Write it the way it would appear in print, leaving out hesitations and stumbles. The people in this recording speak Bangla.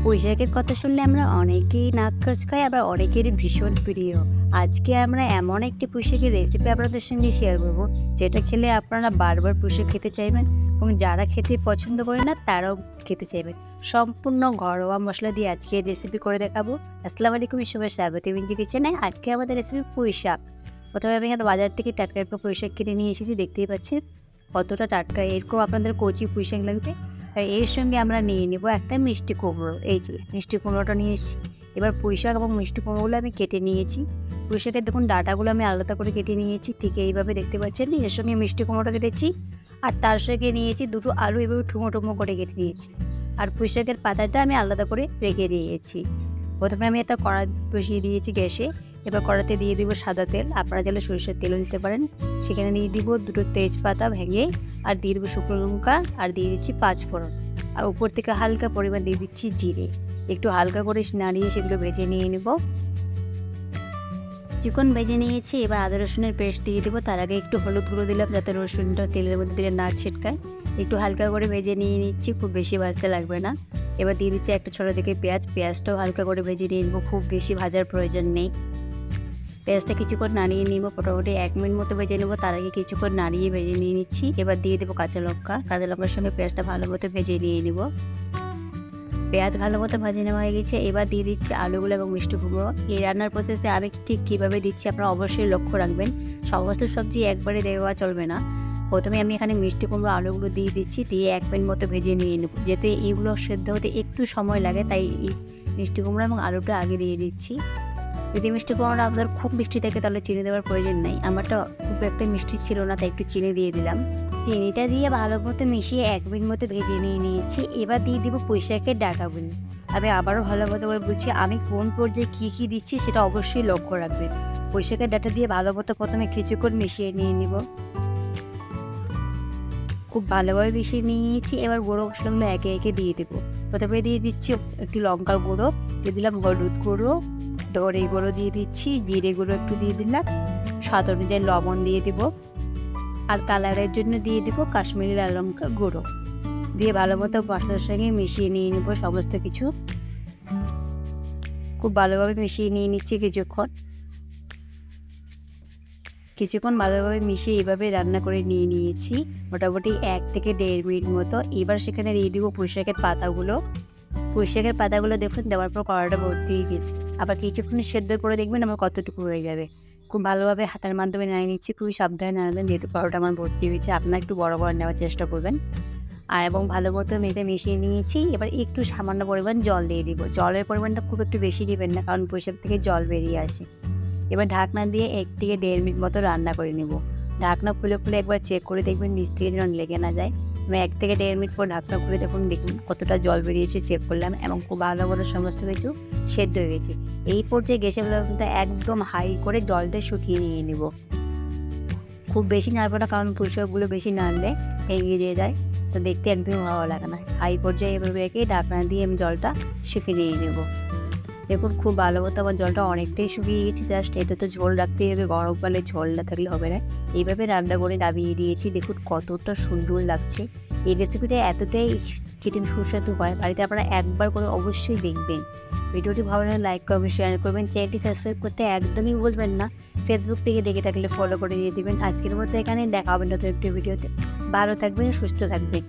পুঁইশাকের কথা শুনলে আমরা অনেকেই নাক কুচকাই, আবার অনেকেরই ভীষণ প্রিয়। আজকে আমরা এমন একটি পুঁইশাকের রেসিপি আপনাদের সঙ্গে শেয়ার করব, যেটা খেলে আপনারা বারবার পুঁইশাক খেতে চাইবেন এবং যারা খেতে পছন্দ করে না তারাও খেতে চাইবেন। সম্পূর্ণ ঘরোয়া মশলা দিয়ে আজকে রেসিপি করে দেখাবো। আসসালামু আলাইকুম, সবাই স্বাগত ইঞ্জু কিচেনে। আজকে আমাদের রেসিপি পুঁইশাক। প্রথমে আমি এখানে বাজার থেকে টাটকা একটা পুঁইশাক কিনে নিয়ে এসেছি, দেখতেই পাচ্ছেন কতটা টাটকা। এরকম আপনাদের কচি পুঁইশাক লাগবে। আর এর সঙ্গে আমরা নিয়ে নেব একটা মিষ্টি কুমড়ো। এই যে মিষ্টি কুমড়োটা নিয়ে এসেছি। এবার পুঁইশাক এবং মিষ্টি কুমড়োগুলো আমি কেটে নিয়েছি। পুঁইশাকের দেখুন ডাঁটাগুলো আমি আলাদা করে কেটে নিয়েছি, ঠিক এইভাবে দেখতে পাচ্ছেন। এর সঙ্গে মিষ্টি কুমড়োটা কেটেছি, আর তার সঙ্গে নিয়েছি দুটো আলু, এভাবে ঠুমো ঠুমো করে কেটে নিয়েছি। আর পুঁইশাকের পাতাটা আমি আলাদা করে রেখে দিয়েছি। প্রথমে আমি একটা কড়া বসিয়ে দিয়েছি গ্যাসে। এবার কড়াতে দিয়ে দিব সাদা তেল, আপনারা চাইলে সরিষার তেলও দিতে পারেন। সেখানে দিয়ে দিব দুটো তেজপাতা ভেঙে, আর দিয়ে দেবো শুকনো লঙ্কা, আর দিয়ে দিচ্ছি 5 ফোড়ন, আর উপর থেকে হালকা পরিমাণ দিয়ে দিচ্ছি জিরে। একটু হালকা করে নাড়িয়ে সেগুলো ভেজে নিয়ে নেব। চিকন ভেজে নিয়েছি। এবার আদা রসুনের পেস্ট দিয়ে দেবো। তার আগে একটু হলুদ গুঁড়ো দিলাম, যাতে রসুনটা তেলের মধ্যে দিলে না ছিটকায়। একটু হালকা করে ভেজে নিয়ে নিচ্ছি, খুব বেশি ভাজতে লাগবে না। এবার দিয়ে দিচ্ছি একটা ছোটো থেকে পেঁয়াজটাও হালকা করে ভেজে নিয়ে নেবো, খুব বেশি ভাজার প্রয়োজন নেই। পেঁয়াজটা কিছুক্ষণ নাড়িয়ে নিব, মোটামুটি 1 মিনিট মতো ভেজে নেবো। তার আগে কিছুক্ষণ নাড়িয়ে ভেজে নিয়ে নিচ্ছি। এবার দিয়ে দেবো কাঁচা লঙ্কার সঙ্গে পেঁয়াজটা ভালো মতো ভেজে নিয়ে নেব। পেঁয়াজ ভালো মতো ভাজে নেওয়া হয়ে গেছে। এবার দিয়ে দিচ্ছি আলুগুলো এবং মিষ্টি কুমড়ো। এই রান্নার প্রসেসে আমি ঠিক কীভাবে দিচ্ছি আপনারা অবশ্যই লক্ষ্য রাখবেন। সমস্ত সবজি একবারে দেওয়া চলবে না। প্রথমে আমি এখানে মিষ্টি কুমড়ো আলুগুলো দিয়ে দিচ্ছি, দিয়ে 1 মিনিট মতো ভেজে নিয়ে নেব। যেহেতু এইগুলো সেদ্ধ হতে একটু সময় লাগে, তাই মিষ্টি কুমড়ো এবং আলুটা আগে দিয়ে দিচ্ছি। যদি মিষ্টি কুমড়োটা আপনাদের খুব মিষ্টি থাকে তাহলে চিনি দেওয়ার প্রয়োজন নেই। আমারটা খুব একটা মিষ্টি ছিল না, তাই একটু চিনি দিয়ে দিলাম। চিনিটা দিয়ে ভালো মতো মিশিয়ে 1 মিনিট মতো ভেজে নিয়ে নিয়েছি। এবার দিয়ে দিব পুঁইশাকের ডাঁটাগুলো। আমি আবারও ভালো মতো করে বলছি, আমি কোন পর্যায়ে কী দিচ্ছি সেটা অবশ্যই লক্ষ্য রাখবেন। পুঁইশাকের ডাঁটা দিয়ে ভালো মতো প্রথমে কিছুক্ষণ মিশিয়ে নিয়ে নিব। খুব ভালোভাবে মিশিয়ে নিয়েছি। এবার গুঁড়ো মশলাগুলো একে একে দিয়ে দেবো। প্রথমে দিয়ে দিচ্ছি একটু লঙ্কার গুঁড়ো, দিয়ে দিলাম হলুদ গুঁড়ো, ধরে গুঁড়ো দিয়ে দিচ্ছি, জিরে গুঁড়ো একটু দিয়ে দিলাম, স্বাদ অনুযায়ী লবণ দিয়ে দেবো, আর কালারের জন্য দিয়ে দেবো কাশ্মীরি লাল লঙ্কার গুঁড়ো। দিয়ে ভালো মতো মশলার সঙ্গে মিশিয়ে নিয়ে নেবো সমস্ত কিছু। খুব ভালোভাবে মিশিয়ে নিয়ে নিচ্ছি কিছুক্ষণ ভালোভাবে মিশিয়ে এইভাবে রান্না করে নিয়ে নিয়েছি, মোটামুটি 1 থেকে 1.5 মিনিট মতো। এবার সেখানে দিয়ে দেবো পুঁইশাকের পাতাগুলো দেখুন দেওয়ার পর কড়াটা ভর্তি হয়ে গেছে। আবার কিছুক্ষণ সেদ্ধ করে দেখবেন আমার কতটুকু হয়ে যাবে। খুব ভালোভাবে হাতের মাধ্যমে নাড়িয়ে নিচ্ছি, খুবই সাবধানে নাড়াবেন, যেহেতু কড়াটা আমার ভর্তি হয়েছে। আপনারা একটু বড় নেওয়ার চেষ্টা করবেন। আর এবং ভালো মতো মিশিয়ে নিয়েছি। এবার একটু সামান্য পরিমাণ জল দিয়ে দিব। জলের পরিমাণটা খুব একটু বেশি দিবেন না, কারণ পুঁইশাক থেকে জল বেরিয়ে আসে। এবার ঢাকনা দিয়ে 1 থেকে 1.5 মিনিট মতো রান্না করে নেব। ঢাকনা খুলে একবার চেক করে দেখবেন নিচ থেকে যেন লেগে না যায়। আমি 1 থেকে 1.5 মিনিট পর ঢাকনা খুলে দেখুন কতটা জল বেরিয়েছে চেক করলাম, এবং খুব ভালো করে সমস্ত কিছু সেদ্ধ হয়ে গেছে। এই পর্যায়ে গ্যাসের ফ্লেমটা একদম হাই করে জলটা শুকিয়ে নিয়ে নেব। খুব বেশি নাড়বো না, কারণ পুঁইশাকগুলো বেশি নাড়লে ভেঙে দিয়ে যায়, তো দেখতে একদমই ভালো লাগে না। হাই পর্যায়ে এভাবে রেখে ঢাকনা দিয়ে আমি জলটা শুকিয়ে নিয়ে নেব। দেখুন খুব ভালো মতো আমার জলটা অনেকটাই শুকিয়ে গেছে। জাস্ট এটা তো ঝোল রাখতেই হবে, গরমকালে ঝোল না থাকলে হবে না। এইভাবে রান্না করে নামিয়ে দিয়েছি। দেখুন কতটা সুন্দর লাগছে। এই রেসিপিটা এতটাই খেতে সুস্বাদু হয়, বাড়িতে আপনারা একবার করে অবশ্যই দেখবেন। ভিডিওটি ভালো লাগলে লাইক করবেন, শেয়ার করবেন, চ্যানেলটি সাবস্ক্রাইব করতে একদমই ভুলবেন না। ফেসবুক থেকে দেখে থাকলে ফলো করে দিয়ে দেবেন। আজকের মতো এখানে দেখা হবে নতুন একটি ভিডিওতে। ভালো থাকবেন, সুস্থ থাকবেন।